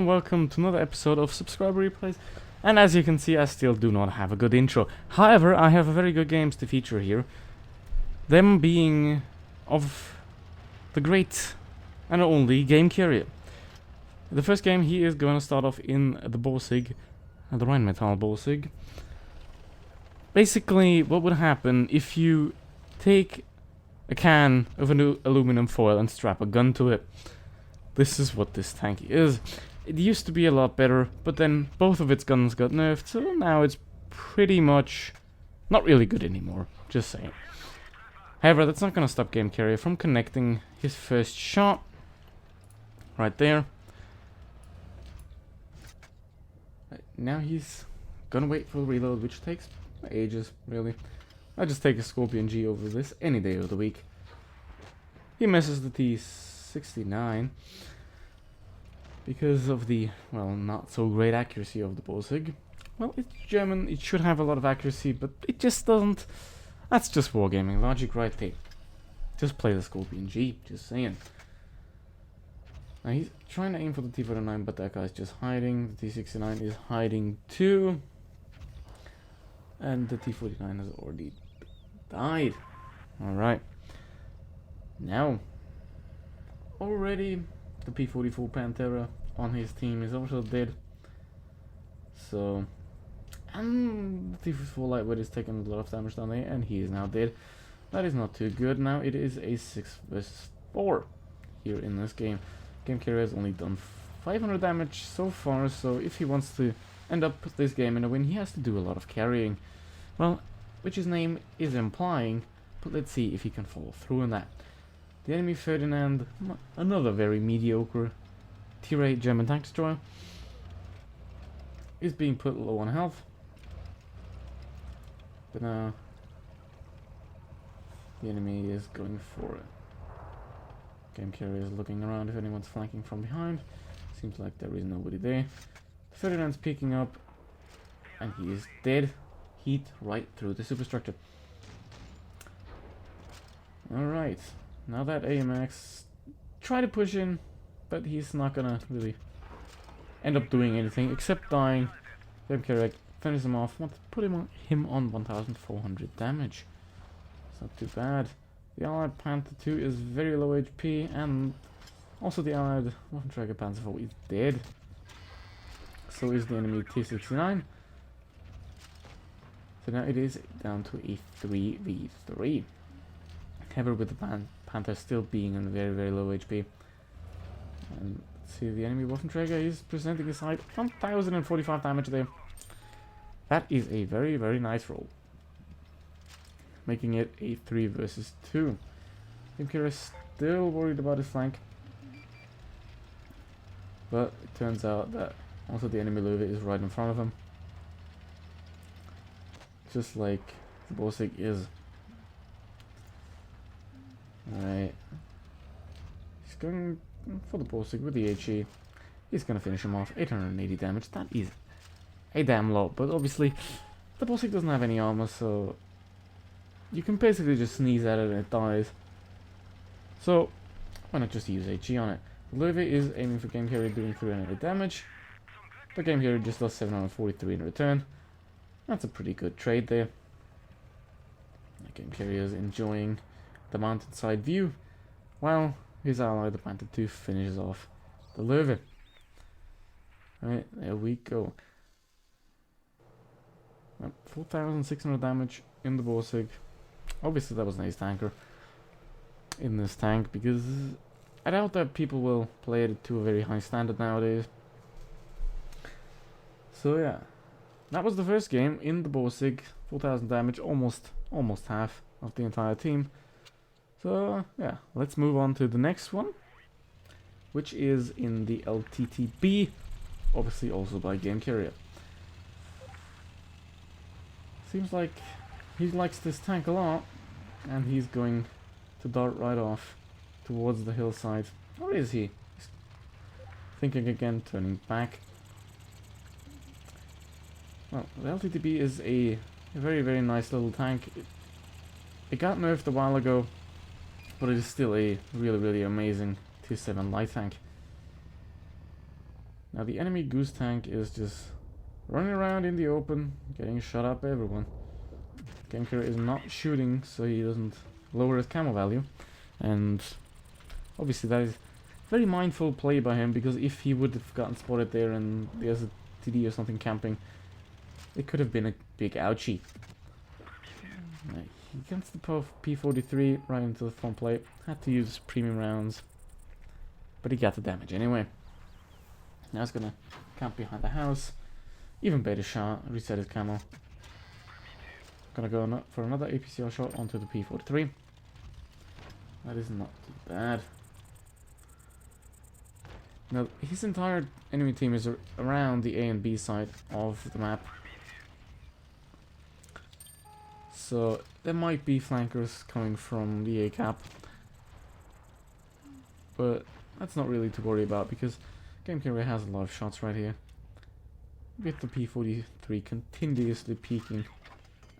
and welcome to another episode of Subscriber Replays. And as you can see, I still do not have a good intro. However, I have very good games to feature here. Them being of the great and only Game Carrier. The first game he is going to start off in the Borsig, the Rheinmetall Borsig. Basically, what would happen if you take a can of aluminum foil and strap a gun to it? This is what this tank is. It used to be a lot better, but then both of its guns got nerfed, so now it's pretty much not really good anymore, just saying. However, that's not gonna stop Game Carrier from connecting his first shot. Right there. Now he's gonna wait for the reload, which takes ages, really. I just take a Scorpion G over this any day of the week. He misses the T69 because of the, well, not so great accuracy of the Borsig. Well, it's German, it should have a lot of accuracy, but it just doesn't. That's just wargaming logic right there. Just play the Scorpion G, just saying. Now he's trying to aim for the T49, but that guy's just hiding. The T69 is hiding too. And the T49 has already died. Alright. Now, already the P44 Pantera on his team is also dead. So, and the T44 Lightweight is taking a lot of damage down there, and he is now dead. That is not too good. Now it is a 6 versus 4 here in this game. Game Carrier has only done 500 damage so far, so if he wants to end up this game in a win, he has to do a lot of carrying. Well, which his name is implying, but let's see if he can follow through on that. The enemy Ferdinand, another very mediocre T-Ray German tank destroyer, is being put low on health. But now the enemy is going for it. Game Carrier is looking around if anyone's flanking from behind. Seems like there is nobody there. Ferdinand's picking up, and he is dead. Heat right through the superstructure. Alright, now that AMX try to push in, but he's not gonna really end up doing anything except dying. Game Carrier finish him off. Want to put him on 1400 damage. It's not too bad. The Allied Panther 2 is very low HP, and also the Allied Waffenträger Panzer 4 is dead. So is the enemy T69. So now it is down to a 3v3. However, with the Panther still being on very, very low HP. And let's see, the enemy Waffenträger is presenting a side 1045 damage there. That is a very, very nice roll. Making it a 3 versus 2. Game Carrier is still worried about his flank. But it turns out that also the enemy Löwe is right in front of him. Just like the Borsig is. Alright. He's going for the Borsig with the HE. He's going to finish him off. 880 damage. That is a damn lot. But obviously, the Borsig doesn't have any armor, so you can basically just sneeze at it and it dies. So, why not just use HE on it? Löwe is aiming for Game Carrier, doing 300 damage. But Game Carrier just does 743 in return. That's a pretty good trade there. Game Carrier is enjoying the mountainside view, while his ally, the Panther 2, finishes off the Löwe. Alright, there we go. 4,600 damage in the Borsig. Obviously that was an ace tanker in this tank, because I doubt that people will play it to a very high standard nowadays. So yeah. That was the first game in the Borsig. 4,000 damage, almost half of the entire team. So yeah, let's move on to the next one, which is in the LTTB, obviously also by Game Carrier. Seems like he likes this tank a lot, and he's going to dart right off towards the hillside. Or is he? He's thinking again, turning back. Well, the LTTB is a very, very nice little tank. It got nerfed a while ago, but it is still a really, really amazing T7 light tank. Now the enemy goose tank is just running around in the open, getting shot up by everyone. Game Carrier is not shooting, so he doesn't lower his camo value. And obviously that is very mindful play by him, because if he would have gotten spotted there and there's a TD or something camping, it could have been a big ouchie. He gets the P43 right into the front plate. Had to use premium rounds, but he got the damage anyway. Now he's gonna camp behind the house. Even better shot, reset his camo. Gonna go for another APCR shot onto the P43. That is not too bad. Now, his entire enemy team is around the A and B side of the map. So, there might be flankers coming from the A cap. But that's not really to worry about, because Game Carrier has a lot of shots right here. With the P43 continuously peeking.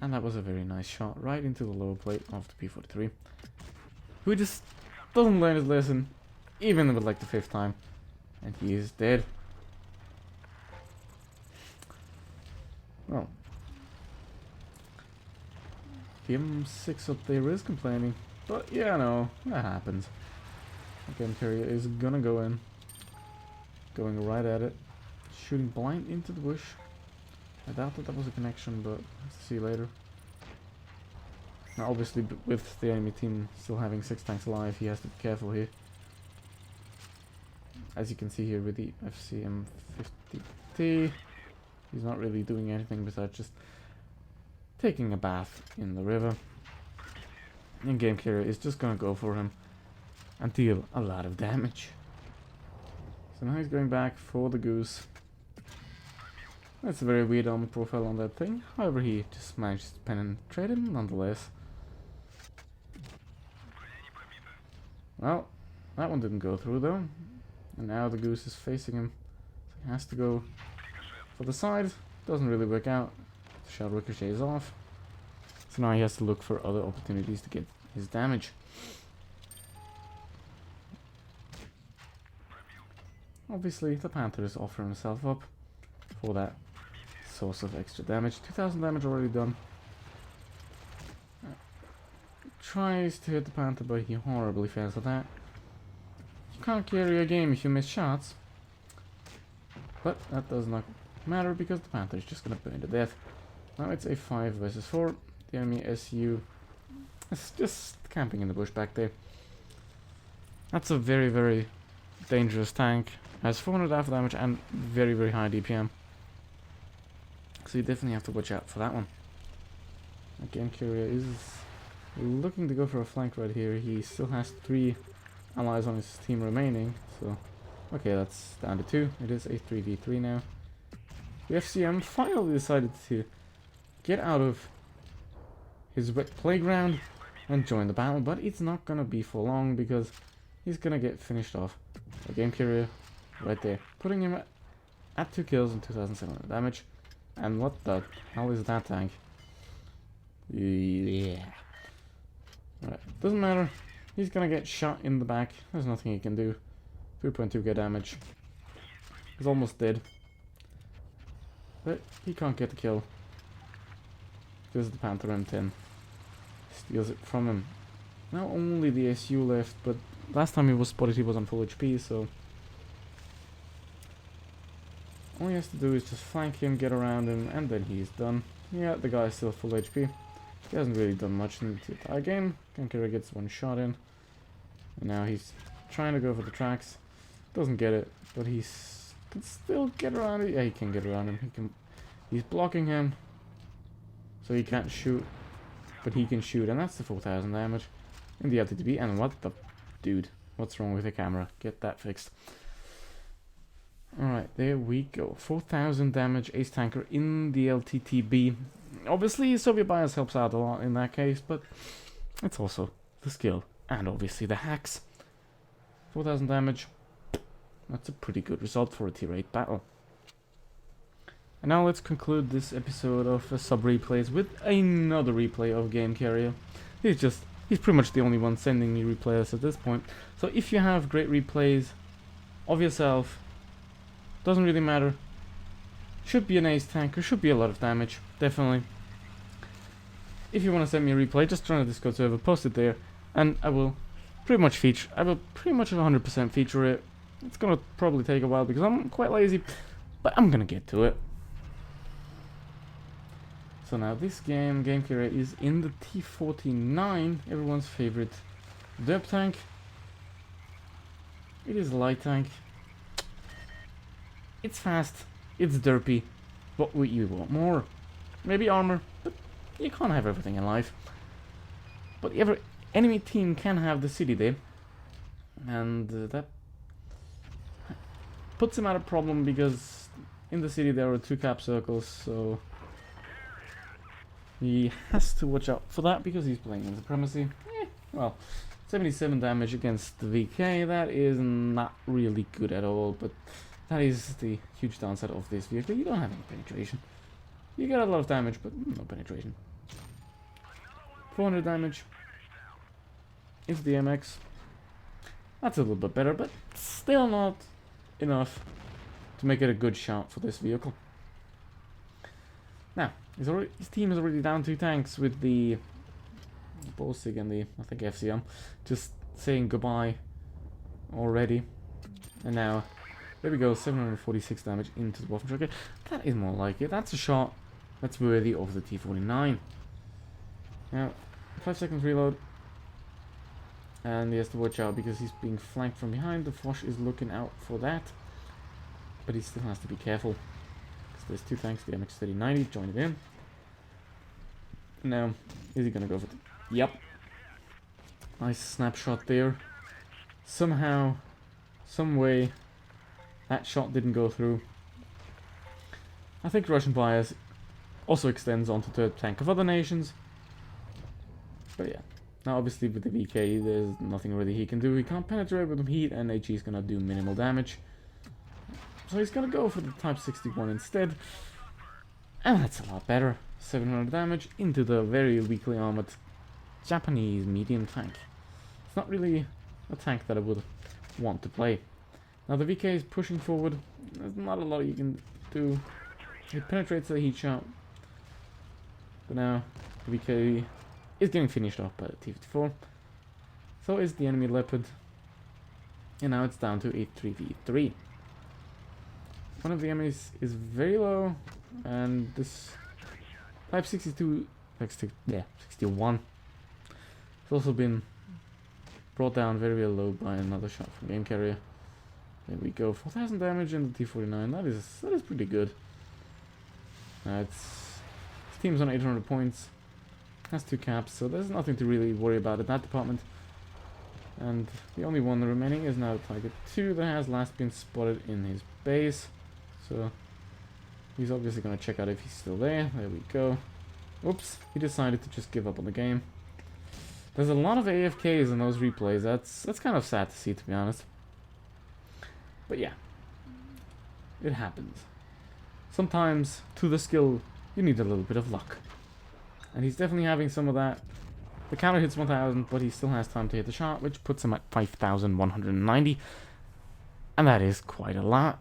And that was a very nice shot right into the lower plate of the P43. Who just doesn't learn his lesson, even with like the 5th time. And he is dead. Well. PM6 up there is complaining. But yeah, no, that happens. Game Carrier is gonna go in. Going right at it. Shooting blind into the bush. I doubt that was a connection, but let's see later. Now obviously with the enemy team still having 6 tanks alive, he has to be careful here. As you can see here with the FCM50T, he's not really doing anything besides just taking a bath in the river. And Game Carrier is just gonna go for him and deal a lot of damage. So now he's going back for the goose. That's a very weird armor profile on that thing. However, he just managed to penetrate him nonetheless. Well, that one didn't go through though. And now the goose is facing him. So he has to go for the side. Doesn't really work out. The shot ricochets off. So now he has to look for other opportunities to get his damage. Obviously, the Panther is offering himself up for that source of extra damage. 2000 damage already done. Tries to hit the Panther, but he horribly fails at that. You can't carry a game if you miss shots. But that does not matter, because the Panther is just gonna burn to death. Now it's a 5 versus 4. The enemy SU is just camping in the bush back there. That's a very, very dangerous tank. Has 400 alpha damage and very, very high DPM. So you definitely have to watch out for that one. Again, Carrier is looking to go for a flank right here. He still has 3 allies on his team remaining. So, okay, that's down to 2. It is a 3v3 now. The FCM finally decided to get out of his wet playground and join the battle. But it's not going to be for long, because he's going to get finished off. A Game Carrier right there, putting him at 2 kills and 2700 damage. And what the hell is that tank? Yeah. Right, doesn't matter. He's gonna get shot in the back. There's nothing he can do. 3.2k damage. He's almost dead. But he can't get the kill. This is the Panther M10. Steals it from him. Now only the SU left, but last time he was spotted he was on full HP, so all he has to do is just flank him, get around him, and then he's done. Yeah, the guy's still full HP. He hasn't really done much in the entire game. Game Carrier gets 1 shot in. And now he's trying to go for the tracks. Doesn't get it, but he can still get around it. Yeah, he can get around him. He's blocking him, so he can't shoot. But he can shoot, and that's the 4000 damage in the LTTB. And what the... Dude, what's wrong with the camera? Get that fixed. Alright, there we go. 4000 damage ace tanker in the LTTB. Obviously, Soviet bias helps out a lot in that case, but it's also the skill and obviously the hacks. 4000 damage. That's a pretty good result for a tier 8 battle. And now let's conclude this episode of Sub Replays with another replay of Game Carrier. He's pretty much the only one sending me replays at this point. So if you have great replays of yourself, Doesn't really matter. Should be an ace tanker, should be a lot of damage, definitely. If you want to send me a replay, just join the Discord server, post it there, and I will pretty much 100% feature it. It's gonna probably take a while because I'm quite lazy, but I'm gonna get to it. So now this game carrier is in the T-49, everyone's favorite derp tank. It is a light tank. It's fast, it's derpy, but you want more. Maybe armor, but you can't have everything in life. But every enemy team can have the city there, and that puts him at a problem because in the city there are 2 cap circles, so he has to watch out for that because he's playing in Supremacy. Well, 77 damage against the VK, that is not really good at all, but that is the huge downside of this vehicle. You don't have any penetration. You get a lot of damage, but no penetration. 400 damage into the MX. That's a little bit better, but still not enough to make it a good shot for this vehicle. Now, his team is already down 2 tanks with the Bolsig and the, I think, FCM just saying goodbye already. And now, there we go, 746 damage into the bottom tracker. That is more like it. That's a shot that's worthy of the T-49. Now, 5 seconds reload. And he has to watch out because he's being flanked from behind. The Foch is looking out for that. But he still has to be careful. Because there's 2 tanks, the MX-3090, join it in. Now, is he going to go for it? Yep. Nice snapshot there. Somehow, some way, that shot didn't go through. I think Russian bias also extends onto the tank of other nations. But yeah. Now obviously with the VK there's nothing really he can do. He can't penetrate with the heat and HE is gonna do minimal damage. So he's gonna go for the Type 61 instead. And that's a lot better. 700 damage into the very weakly armored Japanese medium tank. It's not really a tank that I would want to play. Now the VK is pushing forward. There's not a lot you can do. It penetrates the heat shot. But now the VK is getting finished off by the T-54. So is the enemy Leopard. And now it's down to a 3v3. One of the enemies is very low. And this Type 61 has also been brought down very low by another shot from game carrier. There we go, 4,000 damage in the T-49. That is pretty good. His team's on 800 points. Has 2 caps, so there's nothing to really worry about in that department. And the only one remaining is now Tiger 2 that has last been spotted in his base. So he's obviously going to check out if he's still there. There we go. Oops, he decided to just give up on the game. There's a lot of AFKs in those replays. That's kind of sad to see, to be honest. But yeah, it happens. Sometimes, to the skill, you need a little bit of luck. And he's definitely having some of that. The counter hits 1,000, but he still has time to hit the shot, which puts him at 5,190. And that is quite a lot.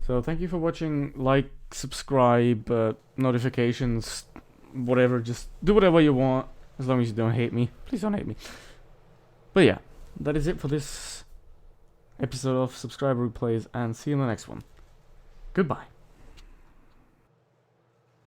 So thank you for watching. Like, subscribe, notifications, whatever. Just do whatever you want, as long as you don't hate me. Please don't hate me. But yeah, that is it for this episode of Subscriber Replays, and see you in the next one. Goodbye.